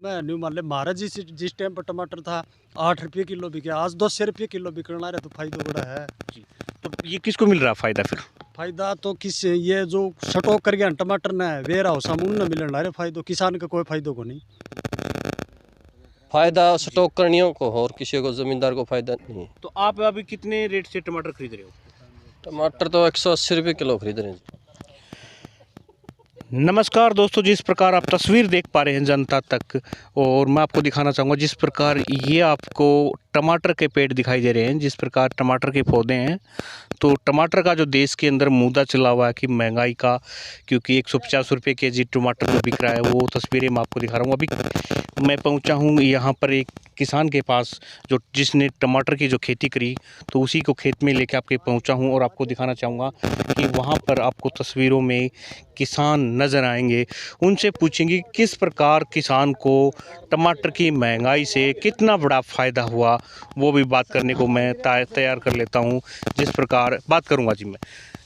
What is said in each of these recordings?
मैं न्यू मान ले महाराज जिस टाइम पर टमाटर था 8 रुपये किलो बिके, आज 10 रुपये किलो बिकने रहे, तो फायदा बड़ा है जी। तो ये किसको मिल रहा फायदा फिर? फायदा तो किस ये जो स्टॉक कर गया टमाटर ने वेयर हाउस हम उन मिलने रहे फायदो, किसान का कोई फायदो को नहीं। फायदा स्टॉक करनियों को और किसी को जमींदार को फायदा नहीं है। तो आप अभी कितने रेट से टमाटर खरीद रहे हो? टमाटर तो 180 रुपये किलो खरीद रहे हैं। नमस्कार दोस्तों, जिस प्रकार आप तस्वीर देख पा रहे हैं जनता तक, और मैं आपको दिखाना चाहूँगा जिस प्रकार ये आपको टमाटर के पेड़ दिखाई दे रहे हैं, जिस प्रकार टमाटर के पौधे हैं, तो टमाटर का जो देश के अंदर मुद्दा चला हुआ है कि महंगाई का, क्योंकि 150 रुपये केजी टमाटर जो बिक रहा है, वो तस्वीरें मैं आपको दिखा रहा हूँ। अभी मैं पहुँचा हूँ यहाँ पर एक किसान के पास जो जिसने टमाटर की जो खेती करी, तो उसी को खेत में लेके आपके पहुँचा हूँ और आपको दिखाना चाहूँगा कि वहाँ पर आपको तस्वीरों में किसान नज़र आएंगे। उनसे पूछेंगे किस प्रकार किसान को टमाटर की महंगाई से कितना बड़ा फ़ायदा हुआ, वो भी बात करने को मैं तैयार कर लेता हूँ। जिस प्रकार बात करूँगा जी मैं,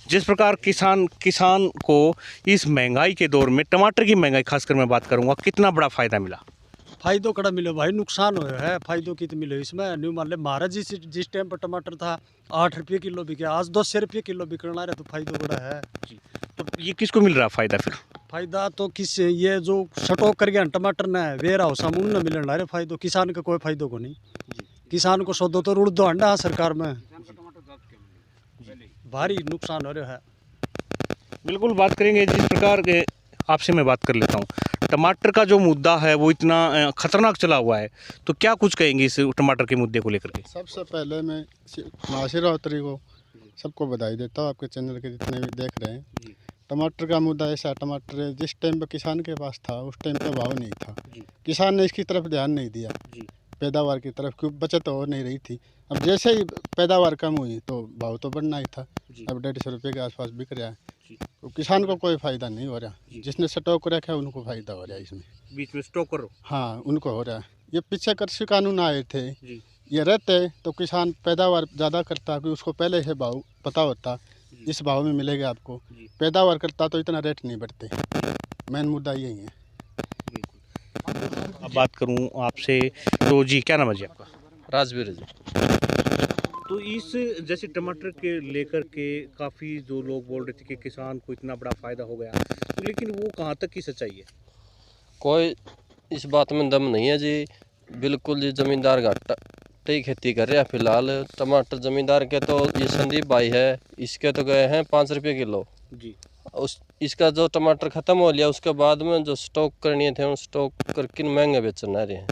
जिस प्रकार किसान को इस महंगाई के दौर में, टमाटर की महंगाई खासकर मैं बात करूँगा, कितना बड़ा फ़ायदा मिला। फायदो कड़ा मिलो भाई, नुकसान हो है, फायदो कितने मिले इसमें। न्यू मान ले महाराज जिस टाइम पर टमाटर था 8 रुपये किलो बिके, आज 10 रुपये किलो बिकने रहे, तो फायदा बड़ा है जी। तो ये किसको मिल रहा फायदा फिर? फायदा तो किस ये जो स्टॉक कर गया टमाटर ने वेयर हाउस हम उन मिलने रहे फायदो, किसान का कोई फायदो को नहीं। किसान को सौदो तो रुड़ दो अंडा सरकार में, भारी नुकसान हो रहा है। बिल्कुल बात करेंगे। जिस प्रकार के आपसे मैं बात कर लेता हूँ, टमाटर का जो मुद्दा है वो इतना खतरनाक चला हुआ है, तो क्या कुछ कहेंगे इस टमाटर के मुद्दे को लेकर के? सबसे पहले मैं महाशिवरात्रि को सबको बधाई देता हूँ, आपके चैनल के जितने भी देख रहे हैं। टमाटर का मुद्दा ऐसा, टमाटर जिस टाइम पे किसान के पास था उस टाइम पे भाव नहीं था, किसान ने इसकी तरफ ध्यान नहीं दिया, पैदावार की तरफ, क्योंकि बचत हो नहीं रही थी। अब जैसे ही पैदावार कम हुई तो भाव तो बढ़ना ही था। अब 150 रुपये के आसपास बिक रहा है, तो किसान को कोई फायदा नहीं हो रहा। जिसने स्टॉक रखा है उनको फायदा हो रहा है इसमें, बीच में स्टॉक करो। हाँ, उनको हो रहा है। ये पीछे कृषि कानून आए थे, ये रहते तो किसान पैदावार ज़्यादा करता, कि उसको पहले से भाव पता होता, इस भाव में मिलेगा आपको, पैदावार करता तो इतना रेट नहीं बढ़ते। मेन मुद्दा यही है। अब बात करूं आपसे तो जी, क्या नाम है जी आपका? राजवीर जी। तो इस जैसे टमाटर के लेकर के काफ़ी जो लोग बोल रहे थे कि किसान को इतना बड़ा फ़ायदा हो गया, तो लेकिन वो कहाँ तक की सच्चाई है? कोई इस बात में दम नहीं है जी, बिल्कुल जी। ज़मींदार घाटा ही खेती कर रहे हैं फिलहाल। टमाटर ज़मींदार के तो ये संदीप भाई है, इसके तो गए हैं 5 रुपये किलो जी। इसका जो टमाटर ख़त्म हो लिया, उसके बाद में जो स्टॉक करने थे उन स्टॉक करके महंगे बेचने रहे हैं।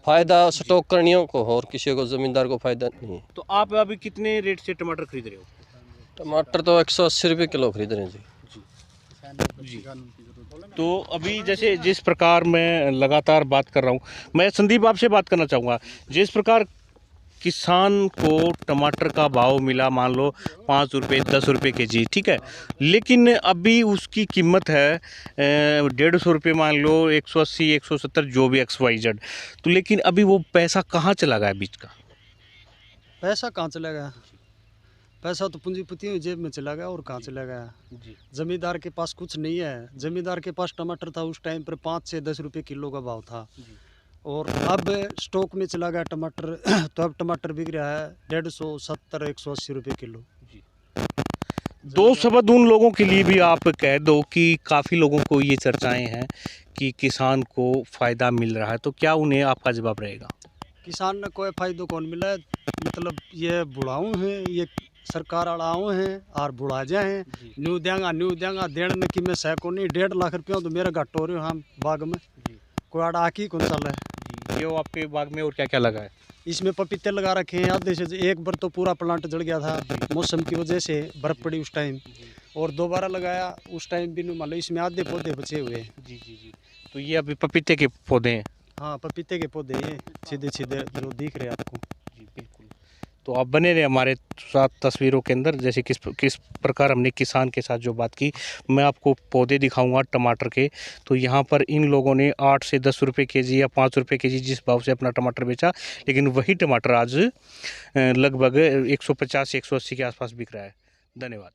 फायदा स्टॉक करनियों को और किसी को जमींदार को फायदा नहीं है। तो आप अभी कितने रेट से टमाटर खरीद रहे हो? टमाटर तो 180 रुपये किलो खरीद रहे हैं जी। तो अभी जैसे जिस प्रकार मैं लगातार बात कर रहा हूँ, मैं संदीप आपसे बात करना चाहूँगा। जिस प्रकार किसान को टमाटर का भाव मिला, मान लो 5 रुपये 10 रुपये के जी, ठीक है, लेकिन अभी उसकी कीमत है 150 रुपये, मान लो 180 170 जो भी XYZ, तो लेकिन अभी वो पैसा कहाँ चला गया बीच का? पैसा कहाँ चला गया? पैसा तो पूंजीपतियों की जेब में चला गया, और कहाँ चला गया? जमींदार के पास कुछ नहीं है। जमींदार के पास टमाटर था उस टाइम पर 5 से 10 रुपये किलो का भाव था, और अब स्टॉक में चला गया टमाटर तो अब टमाटर बिक रहा है 150 180 रुपये किलो। दो शब्द उन लोगों के लिए भी आप कह दो कि काफ़ी लोगों को ये चर्चाएं हैं कि किसान को फ़ायदा मिल रहा है, तो क्या उन्हें आपका जवाब रहेगा? किसान ने कोई फायदा कौन मिला, मतलब ये बुढ़ाऊ हैं, ये सरकार अड़ाओ हैं और बुढ़ा जाए हैं। न्यू देंगा देने में कि मैं सैको नहीं, 1.5 लाख रुपया तो मेरा घट हो रहे हो हम बाग में, कोई अड़ा की कौन चल रहा है। ये आपके बाग में और क्या क्या लगा है? इसमें पपीते लगा रखे हैं आधे से, एक बार तो पूरा प्लांट जल गया था मौसम की वजह से, बर्फ पड़ी उस टाइम, और दोबारा लगाया उस टाइम भी, मान लो इसमें आधे पौधे बचे हुए हैं। जी। तो ये अभी पपीते के पौधे हैं? हाँ, पपीते के पौधे हैं, सीधे सीधे जो दिख रहे हैं आपको। जी बिल्कुल। तो आप बने रहे हमारे साथ तस्वीरों के अंदर, जैसे किस प्रकार हमने किसान के साथ जो बात की। मैं आपको पौधे दिखाऊंगा टमाटर के। तो यहाँ पर इन लोगों ने 8 से 10 रुपये केजी या 5 रुपये केजी जिस भाव से अपना टमाटर बेचा, लेकिन वही टमाटर आज लगभग 150 180 के आसपास बिक रहा है। धन्यवाद।